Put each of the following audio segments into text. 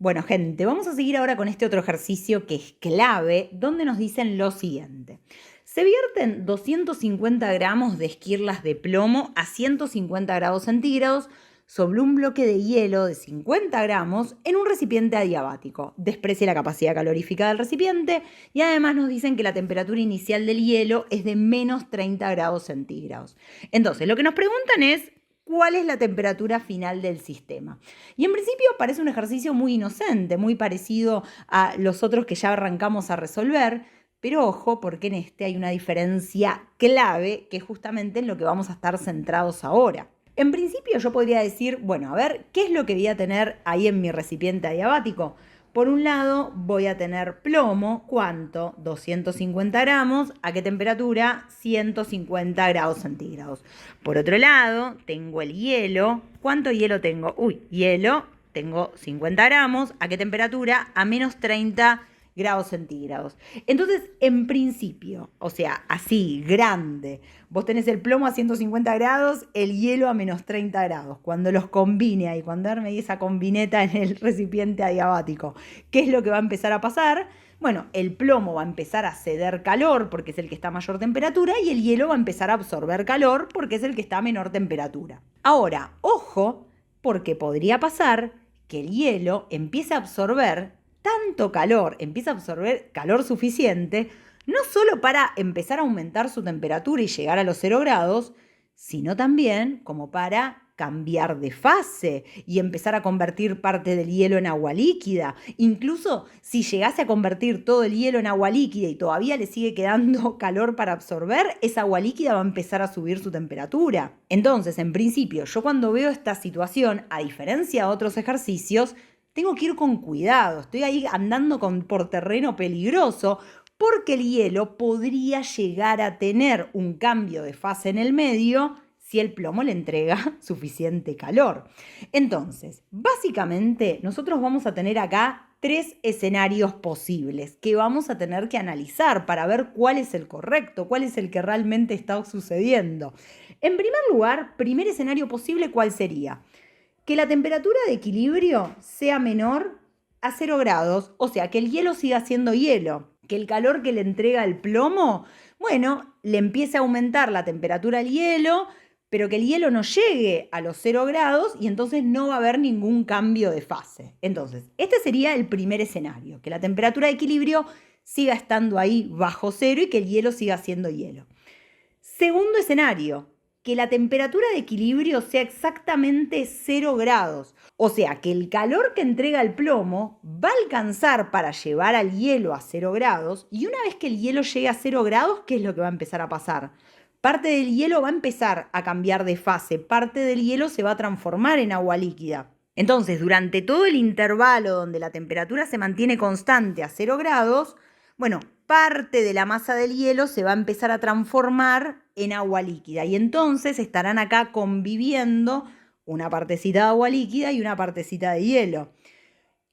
Bueno, gente, vamos a seguir ahora con este otro ejercicio que es clave, donde nos dicen lo siguiente. Se vierten 250 gramos de esquirlas de plomo a 150 grados centígrados sobre un bloque de hielo de 50 gramos en un recipiente adiabático. Desprecie la capacidad calorífica del recipiente y además nos dicen que la temperatura inicial del hielo es de menos 30 grados centígrados. Entonces, lo que nos preguntan es cuál es la temperatura final del sistema. Y en principio parece un ejercicio muy inocente, muy parecido a los otros que ya arrancamos a resolver, pero ojo, porque en este hay una diferencia clave que es justamente en lo que vamos a estar centrados ahora. En principio yo podría decir, bueno, a ver, ¿qué es lo que voy a tener ahí en mi recipiente adiabático? Por un lado voy a tener plomo, ¿cuánto? 250 gramos, ¿a qué temperatura? 150 grados centígrados. Por otro lado, tengo el hielo. ¿Cuánto hielo tengo? Hielo, tengo 50 gramos, ¿a qué temperatura? A menos 30 grados centígrados. Entonces, en principio, o sea, así, grande, vos tenés el plomo a 150 grados, el hielo a menos 30 grados. Cuando los combine ahí, cuando arme esa combineta en el recipiente adiabático, ¿qué es lo que va a empezar a pasar? Bueno, el plomo va a empezar a ceder calor porque es el que está a mayor temperatura y el hielo va a empezar a absorber calor porque es el que está a menor temperatura. Ahora, ojo, porque podría pasar que el hielo empiece a absorber tanto calor, empieza a absorber calor suficiente, no solo para empezar a aumentar su temperatura y llegar a los 0 grados, sino también como para cambiar de fase y empezar a convertir parte del hielo en agua líquida. Incluso si llegase a convertir todo el hielo en agua líquida y todavía le sigue quedando calor para absorber, esa agua líquida va a empezar a subir su temperatura. Entonces, en principio, yo cuando veo esta situación, a diferencia de otros ejercicios, tengo que ir con cuidado, estoy ahí andando por terreno peligroso porque el hielo podría llegar a tener un cambio de fase en el medio si el plomo le entrega suficiente calor. Entonces, básicamente nosotros vamos a tener acá 3 escenarios posibles que vamos a tener que analizar para ver cuál es el correcto, cuál es el que realmente está sucediendo. En primer lugar, primer escenario posible, ¿cuál sería? Que la temperatura de equilibrio sea menor a 0 grados, o sea, que el hielo siga siendo hielo, que el calor que le entrega el plomo, bueno, le empiece a aumentar la temperatura al hielo, pero que el hielo no llegue a los 0 grados y entonces no va a haber ningún cambio de fase. Entonces, este sería el primer escenario, que la temperatura de equilibrio siga estando ahí bajo cero y que el hielo siga siendo hielo. Segundo escenario, que la temperatura de equilibrio sea exactamente 0 grados. O sea, que el calor que entrega el plomo va a alcanzar para llevar al hielo a 0 grados y una vez que el hielo llegue a 0 grados, ¿qué es lo que va a empezar a pasar? Parte del hielo va a empezar a cambiar de fase, parte del hielo se va a transformar en agua líquida. Entonces, durante todo el intervalo donde la temperatura se mantiene constante a 0 grados, bueno, parte de la masa del hielo se va a empezar a transformar en agua líquida y entonces estarán acá conviviendo una partecita de agua líquida y una partecita de hielo.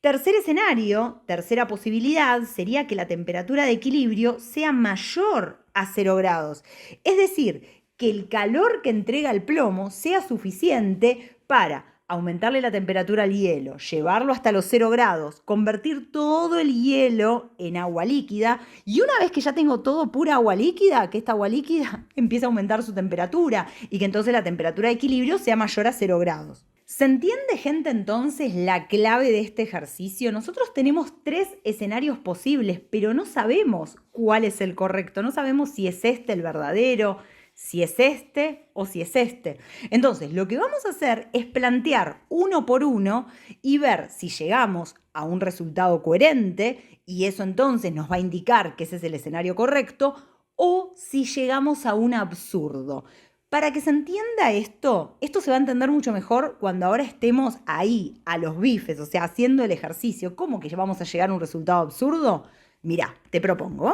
Tercer escenario, tercera posibilidad, sería que la temperatura de equilibrio sea mayor a 0 grados. Es decir, que el calor que entrega el plomo sea suficiente para aumentarle la temperatura al hielo, llevarlo hasta los 0 grados, convertir todo el hielo en agua líquida y una vez que ya tengo todo pura agua líquida, que esta agua líquida empiece a aumentar su temperatura y que entonces la temperatura de equilibrio sea mayor a 0 grados. ¿Se entiende, gente, entonces la clave de este ejercicio? Nosotros tenemos 3 escenarios posibles, pero no sabemos cuál es el correcto, no sabemos si es este el verdadero, si es este o si es este. Entonces, lo que vamos a hacer es plantear uno por uno y ver si llegamos a un resultado coherente y eso entonces nos va a indicar que ese es el escenario correcto o si llegamos a un absurdo. Para que se entienda esto se va a entender mucho mejor cuando ahora estemos ahí, a los bifes, o sea, haciendo el ejercicio. ¿Cómo que vamos a llegar a un resultado absurdo? Mirá, te propongo,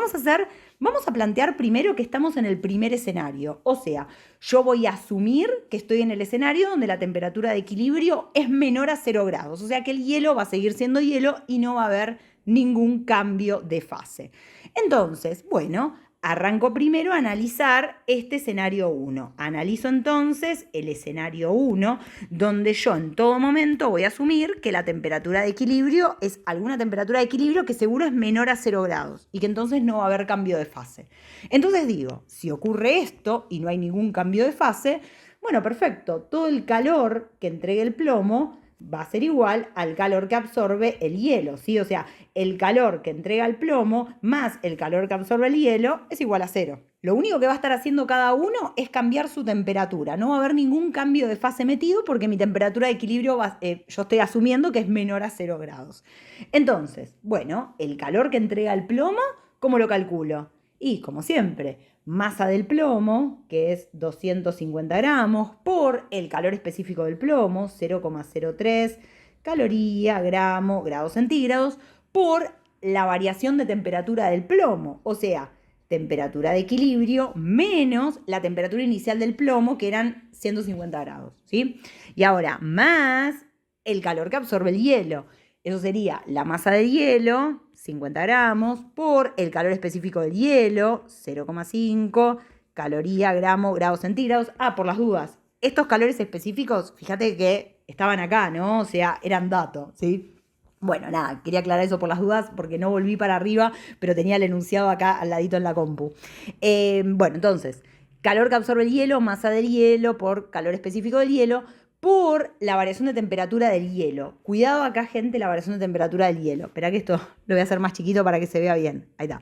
vamos a plantear primero que estamos en el primer escenario. O sea, yo voy a asumir que estoy en el escenario donde la temperatura de equilibrio es menor a 0 grados. O sea que el hielo va a seguir siendo hielo y no va a haber ningún cambio de fase. Entonces, bueno, arranco primero a analizar este escenario 1. Analizo entonces el escenario 1, donde yo en todo momento voy a asumir que la temperatura de equilibrio es alguna temperatura de equilibrio que seguro es menor a 0 grados y que entonces no va a haber cambio de fase. Entonces digo, si ocurre esto y no hay ningún cambio de fase, bueno, perfecto, todo el calor que entregue el plomo va a ser igual al calor que absorbe el hielo, ¿sí? O sea, el calor que entrega el plomo más el calor que absorbe el hielo es igual a 0. Lo único que va a estar haciendo cada uno es cambiar su temperatura. No va a haber ningún cambio de fase metido porque mi temperatura de equilibrio yo estoy asumiendo que es menor a 0 grados. Entonces, bueno, el calor que entrega el plomo, ¿cómo lo calculo? Y como siempre, masa del plomo, que es 250 gramos, por el calor específico del plomo, 0,03 caloría, gramo, grados centígrados, por la variación de temperatura del plomo, o sea, temperatura de equilibrio menos la temperatura inicial del plomo, que eran 150 grados, ¿sí? Y ahora, más el calor que absorbe el hielo. Eso sería la masa del hielo, 50 gramos, por el calor específico del hielo, 0,5 caloría, gramo, grados centígrados. Por las dudas, estos calores específicos, fíjate que estaban acá, ¿no? O sea, eran datos, ¿sí? Bueno, nada, quería aclarar eso por las dudas porque no volví para arriba, pero tenía el enunciado acá al ladito en la compu. Bueno, entonces, calor que absorbe el hielo, masa del hielo por calor específico del hielo, por la variación de temperatura del hielo. Cuidado acá, gente, la variación de temperatura del hielo. Espera que esto lo voy a hacer más chiquito para que se vea bien. Ahí está.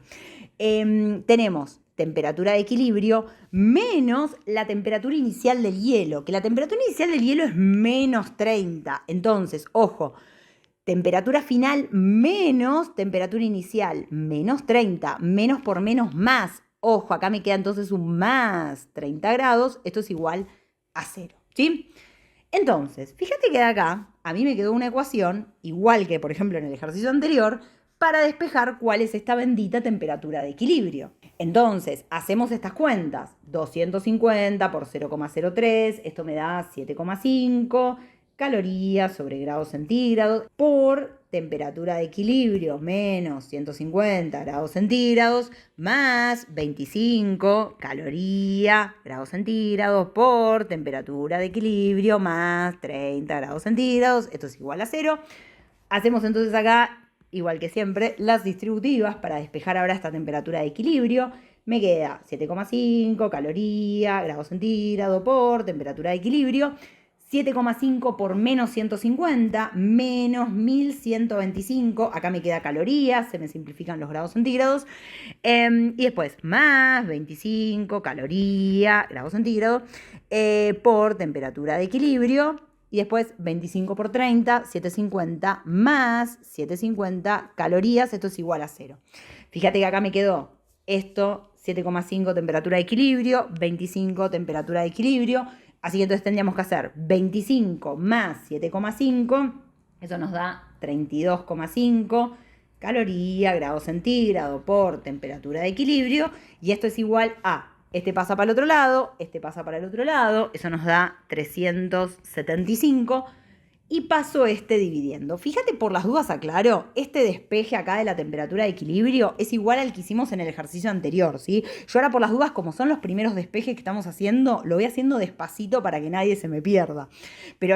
Tenemos temperatura de equilibrio menos la temperatura inicial del hielo, que la temperatura inicial del hielo es menos 30. Entonces, ojo, temperatura final menos temperatura inicial, menos 30, menos por menos más. Ojo, acá me queda entonces un más 30 grados, esto es igual a 0, ¿sí? Entonces, fíjate que de acá a mí me quedó una ecuación, igual que por ejemplo en el ejercicio anterior, para despejar cuál es esta bendita temperatura de equilibrio. Entonces, hacemos estas cuentas. 250 por 0,03, esto me da 7,5 calorías sobre grados centígrados por temperatura de equilibrio menos 150 grados centígrados más 25 calorías grados centígrados por temperatura de equilibrio más 30 grados centígrados. Esto es igual a 0. Hacemos entonces acá, igual que siempre, las distributivas para despejar ahora esta temperatura de equilibrio. Me queda 7,5 calorías grados centígrados por temperatura de equilibrio. 7,5 por menos 150, menos 1125, acá me queda calorías, se me simplifican los grados centígrados, y después más 25 calorías, grados centígrados, por temperatura de equilibrio, y después 25 por 30, 750, más 750 calorías, esto es igual a 0. Fíjate que acá me quedó esto, 7,5 temperatura de equilibrio, 25 temperatura de equilibrio. Así que entonces tendríamos que hacer 25 más 7,5, eso nos da 32,5 calorías, grados centígrados por temperatura de equilibrio, y esto es igual a, este pasa para el otro lado, este pasa para el otro lado, eso nos da 375, y paso este dividiendo. Fíjate, por las dudas aclaro, este despeje acá de la temperatura de equilibrio es igual al que hicimos en el ejercicio anterior, ¿sí? Yo ahora por las dudas, como son los primeros despejes que estamos haciendo, lo voy haciendo despacito para que nadie se me pierda. Pero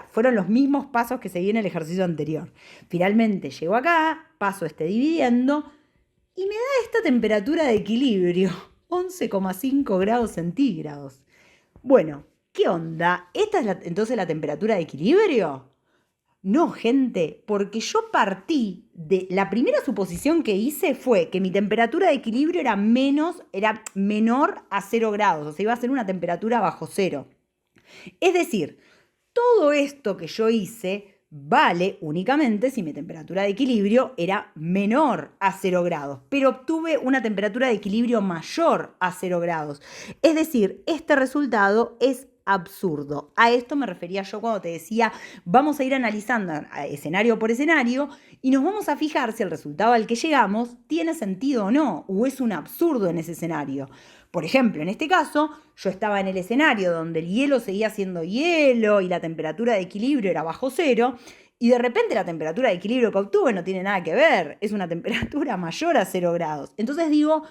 fueron los mismos pasos que seguí en el ejercicio anterior. Finalmente llego acá, paso este dividiendo y me da esta temperatura de equilibrio, 11,5 grados centígrados. Bueno, ¿qué onda? ¿Esta es entonces la temperatura de equilibrio? No, gente, porque yo partí de la primera suposición que hice fue que mi temperatura de equilibrio era menor a 0 grados, o sea, iba a ser una temperatura bajo 0. Es decir, todo esto que yo hice vale únicamente si mi temperatura de equilibrio era menor a 0 grados, pero obtuve una temperatura de equilibrio mayor a 0 grados. Es decir, este resultado es absurdo. A esto me refería yo cuando te decía, vamos a ir analizando escenario por escenario y nos vamos a fijar si el resultado al que llegamos tiene sentido o no, o es un absurdo en ese escenario. Por ejemplo, en este caso, yo estaba en el escenario donde el hielo seguía siendo hielo y la temperatura de equilibrio era bajo 0, y de repente la temperatura de equilibrio que obtuve no tiene nada que ver, es una temperatura mayor a 0 grados. Entonces digo,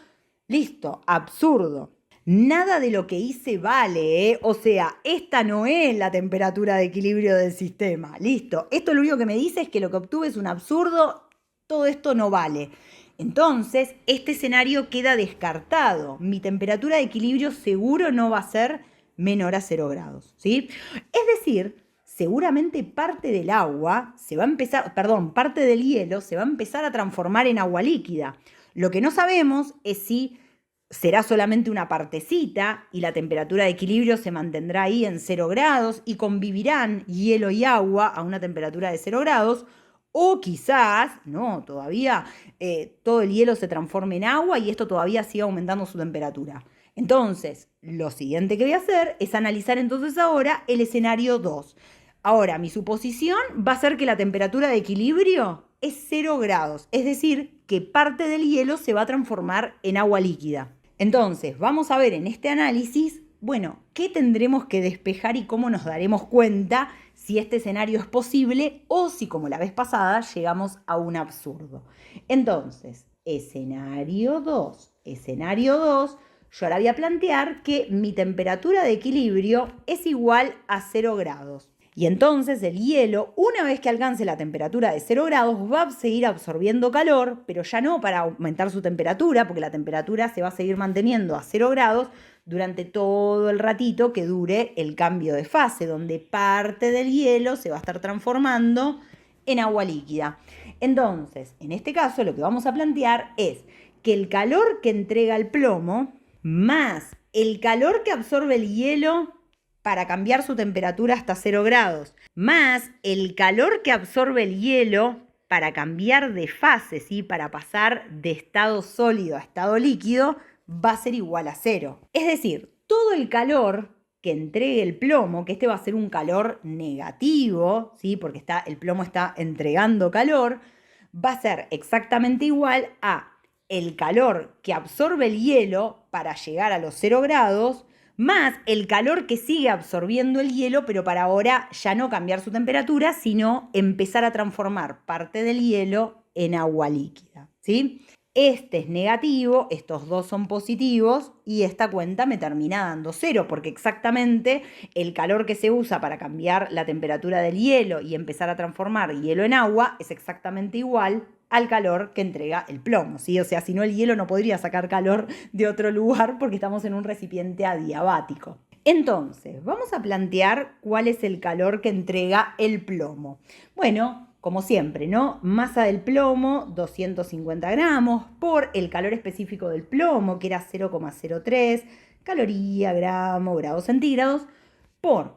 Listo, absurdo. Nada de lo que hice vale, ¿eh? O sea, esta no es la temperatura de equilibrio del sistema. Listo, esto lo único que me dice es que lo que obtuve es un absurdo, todo esto no vale. Entonces, este escenario queda descartado. Mi temperatura de equilibrio seguro no va a ser menor a 0 grados, ¿sí? Es decir, seguramente parte del agua se va a empezar, perdón, parte del hielo se va a empezar a transformar en agua líquida. Lo que no sabemos es si será solamente una partecita y la temperatura de equilibrio se mantendrá ahí en 0 grados y convivirán hielo y agua a una temperatura de 0 grados, o quizás, no, todavía todo el hielo se transforme en agua y esto todavía siga aumentando su temperatura. Entonces, lo siguiente que voy a hacer es analizar entonces ahora el escenario 2. Ahora, mi suposición va a ser que la temperatura de equilibrio es 0 grados, es decir, que parte del hielo se va a transformar en agua líquida. Entonces, vamos a ver en este análisis, bueno, qué tendremos que despejar y cómo nos daremos cuenta si este escenario es posible o si, como la vez pasada, llegamos a un absurdo. Entonces, escenario 2. Escenario 2, yo ahora voy a plantear que mi temperatura de equilibrio es igual a 0 grados. Y entonces el hielo, una vez que alcance la temperatura de 0 grados, va a seguir absorbiendo calor, pero ya no para aumentar su temperatura, porque la temperatura se va a seguir manteniendo a 0 grados durante todo el ratito que dure el cambio de fase, donde parte del hielo se va a estar transformando en agua líquida. Entonces, en este caso, lo que vamos a plantear es que el calor que entrega el plomo más el calor que absorbe el hielo para cambiar su temperatura hasta 0 grados, más el calor que absorbe el hielo para cambiar de fase, ¿sí? Para pasar de estado sólido a estado líquido, va a ser igual a 0. Es decir, todo el calor que entregue el plomo, que este va a ser un calor negativo, ¿sí? Porque el plomo está entregando calor, va a ser exactamente igual a el calor que absorbe el hielo para llegar a los 0 grados, más el calor que sigue absorbiendo el hielo, pero para ahora ya no cambiar su temperatura, sino empezar a transformar parte del hielo en agua líquida, ¿sí? Este es negativo, estos dos son positivos y esta cuenta me termina dando 0, porque exactamente el calor que se usa para cambiar la temperatura del hielo y empezar a transformar hielo en agua es exactamente igual al calor que entrega el plomo, ¿sí? O sea, si no, el hielo no podría sacar calor de otro lugar porque estamos en un recipiente adiabático. Entonces, vamos a plantear cuál es el calor que entrega el plomo. Bueno, como siempre, ¿no? Masa del plomo, 250 gramos, por el calor específico del plomo, que era 0,03 caloría, gramo, grados centígrados, por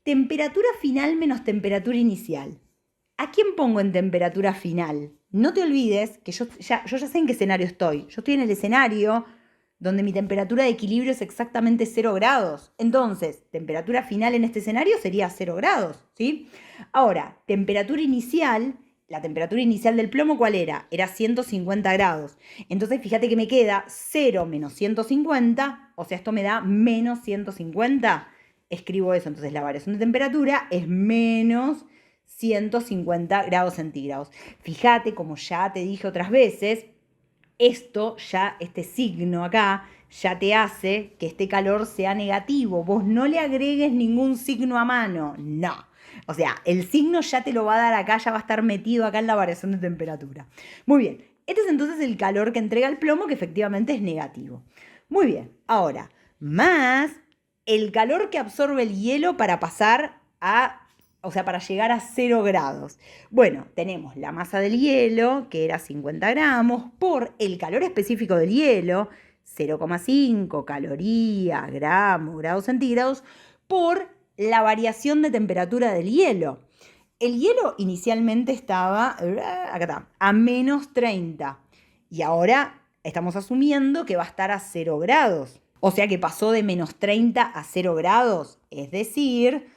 temperatura final menos temperatura inicial. ¿A quién pongo en temperatura final? No te olvides que yo ya sé en qué escenario estoy. Yo estoy en el escenario donde mi temperatura de equilibrio es exactamente 0 grados. Entonces, temperatura final en este escenario sería 0 grados, ¿sí? Ahora, temperatura inicial, la temperatura inicial del plomo, ¿cuál era? Era 150 grados. Entonces, fíjate que me queda 0 menos 150, o sea, esto me da menos 150. Escribo eso, entonces la variación de temperatura es menos 150 grados centígrados. Fíjate, como ya te dije otras veces, este signo acá, ya te hace que este calor sea negativo. Vos no le agregues ningún signo a mano, no. O sea, el signo ya te lo va a dar acá, ya va a estar metido acá en la variación de temperatura. Muy bien, este es entonces el calor que entrega el plomo, que efectivamente es negativo. Muy bien, ahora, más el calor que absorbe el hielo para pasar para llegar a 0 grados. Bueno, tenemos la masa del hielo, que era 50 gramos, por el calor específico del hielo, 0,5 caloría, gramos, grados centígrados, por la variación de temperatura del hielo. El hielo inicialmente estaba, acá está, a menos 30 y ahora estamos asumiendo que va a estar a 0 grados. O sea que pasó de menos 30 a 0 grados, es decir,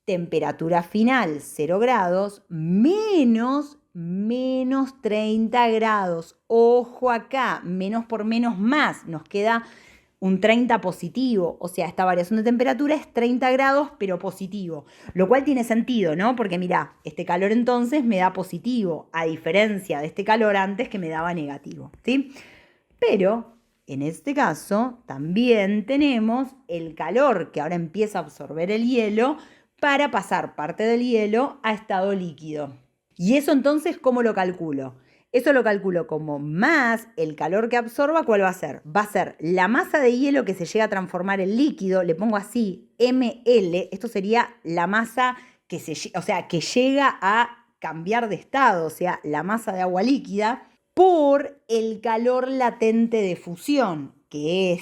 temperatura final 0 grados menos 30 grados. Ojo acá, menos por menos más, nos queda un 30 positivo, o sea, esta variación de temperatura es 30 grados, pero positivo, lo cual tiene sentido, ¿no? Porque mirá, este calor entonces me da positivo, a diferencia de este calor antes que me daba negativo, ¿sí? Pero en este caso también tenemos el calor que ahora empieza a absorber el hielo para pasar parte del hielo a estado líquido. Y eso entonces, ¿cómo lo calculo? Eso lo calculo como más el calor que absorba, ¿cuál va a ser? Va a ser la masa de hielo que se llega a transformar en líquido, le pongo así, ml, esto sería la masa que llega a cambiar de estado, o sea, la masa de agua líquida, por el calor latente de fusión, que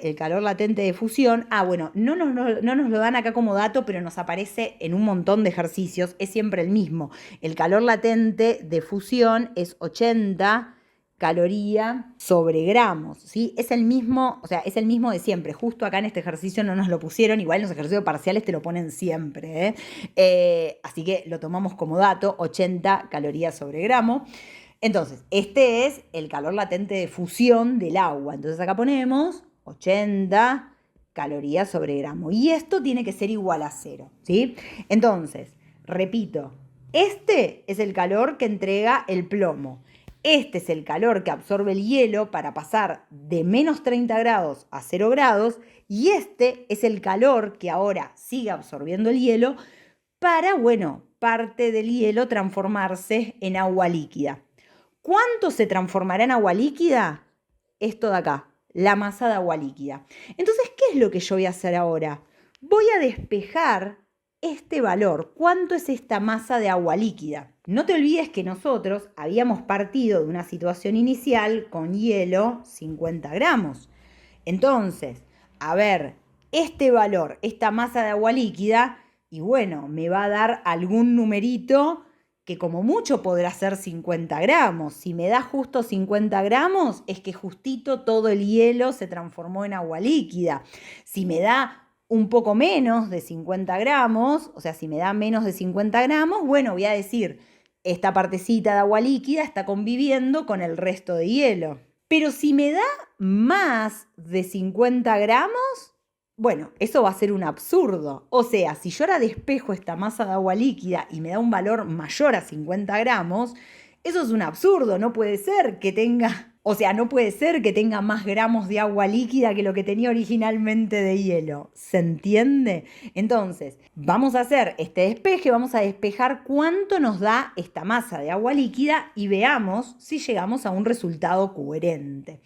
el calor latente de fusión, no nos lo dan acá como dato, pero nos aparece en un montón de ejercicios, es siempre el mismo. El calor latente de fusión es 80 calorías sobre gramos, ¿sí? Es el mismo, es el mismo de siempre. Justo acá en este ejercicio no nos lo pusieron, igual en los ejercicios parciales te lo ponen siempre, así que lo tomamos como dato, 80 calorías sobre gramo. Entonces, este es el calor latente de fusión del agua. Entonces acá ponemos 80 calorías sobre gramo. Y esto tiene que ser igual a 0, ¿sí? Entonces, repito, este es el calor que entrega el plomo. Este es el calor que absorbe el hielo para pasar de menos 30 grados a 0 grados. Y este es el calor que ahora sigue absorbiendo el hielo para, parte del hielo transformarse en agua líquida. ¿Cuánto se transformará en agua líquida? Esto de acá, la masa de agua líquida. Entonces, ¿qué es lo que yo voy a hacer ahora? Voy a despejar este valor. ¿Cuánto es esta masa de agua líquida? No te olvides que nosotros habíamos partido de una situación inicial con hielo 50 gramos. Entonces, a ver, este valor, esta masa de agua líquida, y me va a dar algún numerito que como mucho podrá ser 50 gramos. Si me da justo 50 gramos, es que justito todo el hielo se transformó en agua líquida. Si me da un poco menos de 50 gramos, si me da menos de 50 gramos, voy a decir, esta partecita de agua líquida está conviviendo con el resto de hielo. Pero si me da más de 50 gramos, eso va a ser un absurdo. O sea, si yo ahora despejo esta masa de agua líquida y me da un valor mayor a 50 gramos, eso es un absurdo. No puede ser que tenga, no puede ser que tenga más gramos de agua líquida que lo que tenía originalmente de hielo. ¿Se entiende? Entonces, vamos a hacer este despeje, vamos a despejar cuánto nos da esta masa de agua líquida y veamos si llegamos a un resultado coherente.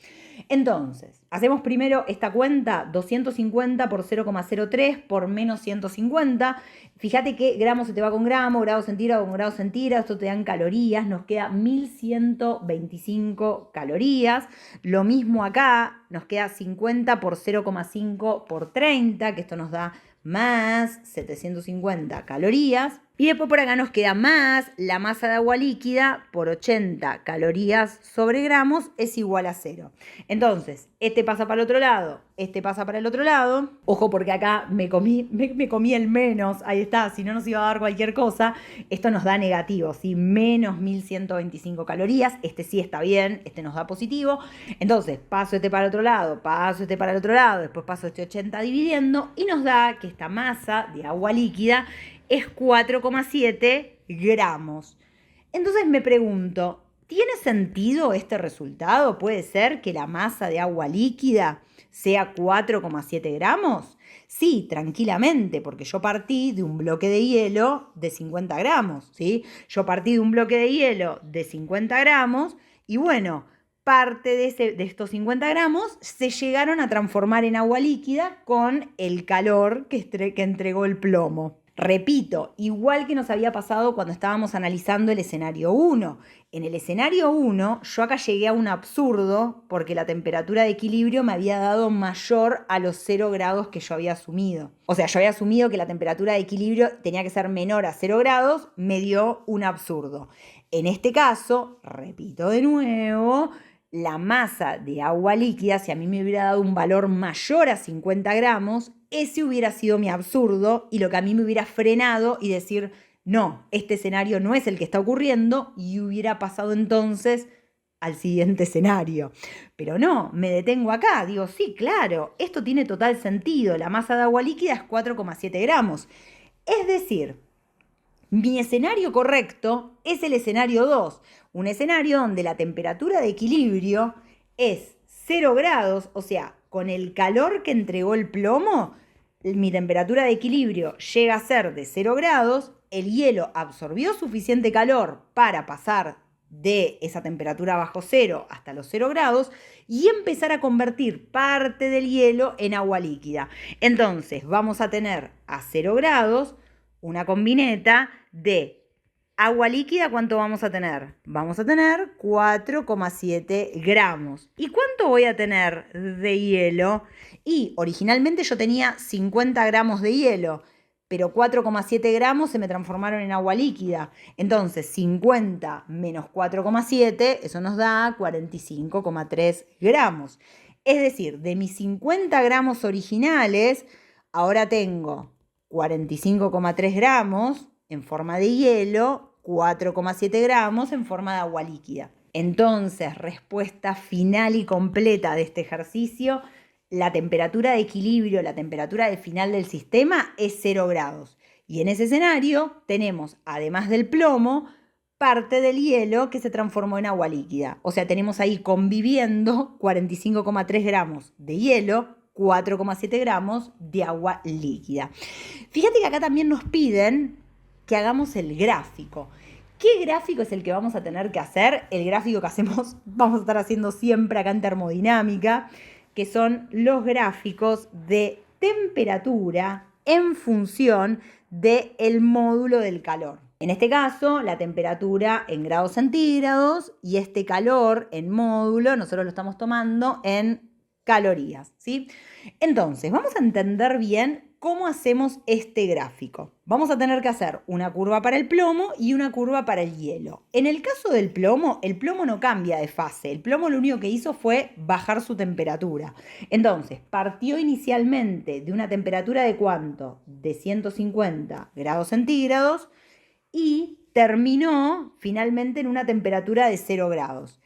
Entonces, hacemos primero esta cuenta, 250 por 0,03 por menos 150. Fíjate que gramo se te va con gramo, grado centígrado con grado centígrado, esto te dan calorías, nos queda 1125 calorías. Lo mismo acá, nos queda 50 por 0,5 por 30, que esto nos da más 750 calorías. Y después por acá nos queda más la masa de agua líquida por 80 calorías sobre gramos es igual a 0. Entonces, este pasa para el otro lado, este pasa para el otro lado. Ojo porque acá me comí el menos, ahí está, si no nos iba a dar cualquier cosa. Esto nos da negativo, ¿sí? Menos 1125 calorías. Este sí está bien, este nos da positivo. Entonces, paso este para el otro lado, paso este para el otro lado, después paso este 80 dividiendo y nos da que esta masa de agua líquida es 4,7 gramos. Entonces me pregunto, ¿tiene sentido este resultado? ¿Puede ser que la masa de agua líquida sea 4,7 gramos? Sí, tranquilamente, porque yo partí de un bloque de hielo de 50 gramos, ¿sí? Yo partí de un bloque de hielo de 50 gramos y parte de estos 50 gramos se llegaron a transformar en agua líquida con el calor que entregó el plomo. Repito, igual que nos había pasado cuando estábamos analizando el escenario 1. En el escenario 1 yo acá llegué a un absurdo porque la temperatura de equilibrio me había dado mayor a los 0 grados que yo había asumido. O sea, yo había asumido que la temperatura de equilibrio tenía que ser menor a 0 grados, me dio un absurdo. En este caso, repito de nuevo, la masa de agua líquida, si a mí me hubiera dado un valor mayor a 50 gramos, ese hubiera sido mi absurdo y lo que a mí me hubiera frenado y decir, no, este escenario no es el que está ocurriendo y hubiera pasado entonces al siguiente escenario. Pero no, me detengo acá, digo, sí, claro, esto tiene total sentido, la masa de agua líquida es 4,7 gramos. Es decir, mi escenario correcto es el escenario 2, un escenario donde la temperatura de equilibrio es 0 grados, o sea, con el calor que entregó el plomo, mi temperatura de equilibrio llega a ser de 0 grados, el hielo absorbió suficiente calor para pasar de esa temperatura bajo cero hasta los 0 grados y empezar a convertir parte del hielo en agua líquida. Entonces vamos a tener a 0 grados una combineta de agua líquida. ¿Cuánto vamos a tener? Vamos a tener 4,7 gramos. ¿Y cuánto voy a tener de hielo? Y originalmente yo tenía 50 gramos de hielo, pero 4,7 gramos se me transformaron en agua líquida. Entonces 50 menos 4,7, eso nos da 45,3 gramos. Es decir, de mis 50 gramos originales, ahora tengo 45,3 gramos en forma de hielo, 4,7 gramos en forma de agua líquida. Entonces, respuesta final y completa de este ejercicio: la temperatura de equilibrio, la temperatura de final del sistema es 0 grados. Y en ese escenario tenemos, además del plomo, parte del hielo que se transformó en agua líquida. O sea, tenemos ahí conviviendo 45,3 gramos de hielo, 4,7 gramos de agua líquida. Fíjate que acá también nos piden que hagamos el gráfico. ¿Qué gráfico es el que vamos a tener que hacer? El gráfico que vamos a estar haciendo siempre acá en termodinámica, que son los gráficos de temperatura en función del módulo del calor. En este caso, la temperatura en grados centígrados y este calor en módulo, nosotros lo estamos tomando en calorías, ¿sí? Entonces, vamos a entender bien cómo hacemos este gráfico. Vamos a tener que hacer una curva para el plomo y una curva para el hielo. En el caso del plomo, el plomo no cambia de fase. El plomo lo único que hizo fue bajar su temperatura. Entonces, partió inicialmente de una temperatura de ¿cuánto? De 150 grados centígrados y terminó finalmente en una temperatura de 0 grados.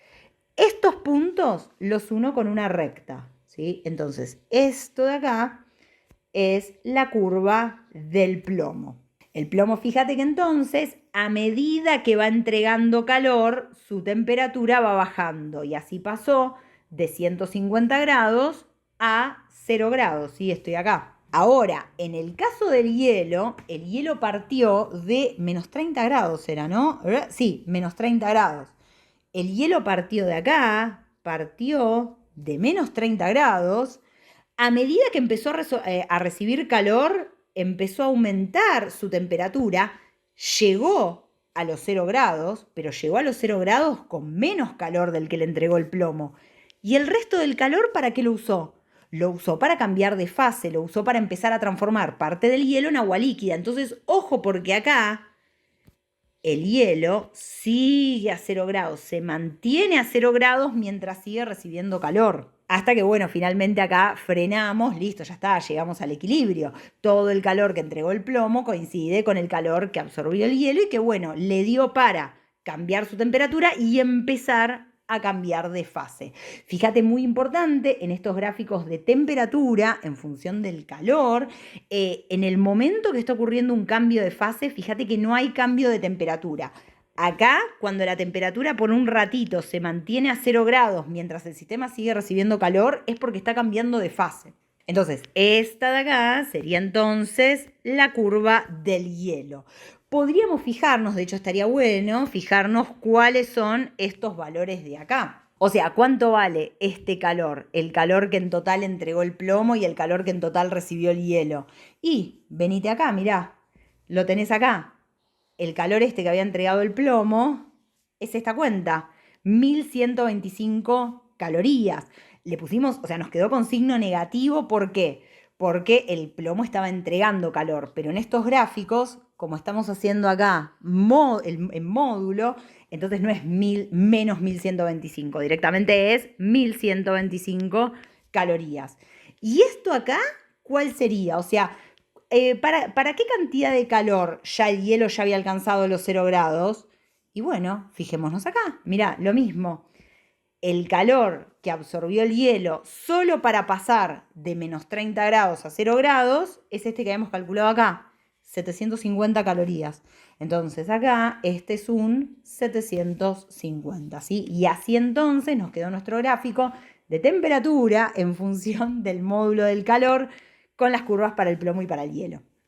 Estos puntos los uno con una recta, ¿sí? Entonces, esto de acá es la curva del plomo. El plomo, fíjate que entonces, a medida que va entregando calor, su temperatura va bajando. Y así pasó de 150 grados a 0 grados, ¿sí? Estoy acá. Ahora, en el caso del hielo, el hielo partió de menos 30 grados, ¿era, no? Sí, menos 30 grados. El hielo partió de acá, partió de menos 30 grados. A medida que empezó a recibir calor, empezó a aumentar su temperatura, llegó a los 0 grados, pero llegó a los 0 grados con menos calor del que le entregó el plomo. ¿Y el resto del calor para qué lo usó? Lo usó para cambiar de fase, lo usó para empezar a transformar parte del hielo en agua líquida. Entonces, ojo, porque acá el hielo sigue a 0 grados, se mantiene a 0 grados mientras sigue recibiendo calor. Hasta que, bueno, finalmente acá frenamos, listo, ya está, llegamos al equilibrio. Todo el calor que entregó el plomo coincide con el calor que absorbió el hielo y que, bueno, le dio para cambiar su temperatura y empezar a cambiar de fase. Fíjate, muy importante, en estos gráficos de temperatura en función del calor, en el momento que está ocurriendo un cambio de fase, fíjate que no hay cambio de temperatura. Acá, cuando la temperatura por un ratito se mantiene a 0 grados mientras el sistema sigue recibiendo calor, es porque está cambiando de fase. Entonces, esta de acá sería entonces la curva del hielo. Podríamos fijarnos, de hecho estaría bueno, fijarnos cuáles son estos valores de acá. O sea, ¿cuánto vale este calor? El calor que en total entregó el plomo y el calor que en total recibió el hielo. Y venite acá, mirá, lo tenés acá. El calor este que había entregado el plomo es esta cuenta, 1125 calorías. Le pusimos, o sea, nos quedó con signo negativo, ¿por qué? Porque el plomo estaba entregando calor, pero en estos gráficos, como estamos haciendo acá en módulo, entonces no es menos 1125, directamente es 1125 calorías. ¿Y esto acá cuál sería? O sea, ¿para qué cantidad de calor ya el hielo ya había alcanzado los 0 grados? Y bueno, fijémonos acá, mirá, lo mismo. El calor que absorbió el hielo solo para pasar de menos 30 grados a 0 grados es este que habíamos calculado acá, 750 calorías. Entonces acá este es un 750, ¿sí? Y así entonces nos quedó nuestro gráfico de temperatura en función del módulo del calor con las curvas para el plomo y para el hielo.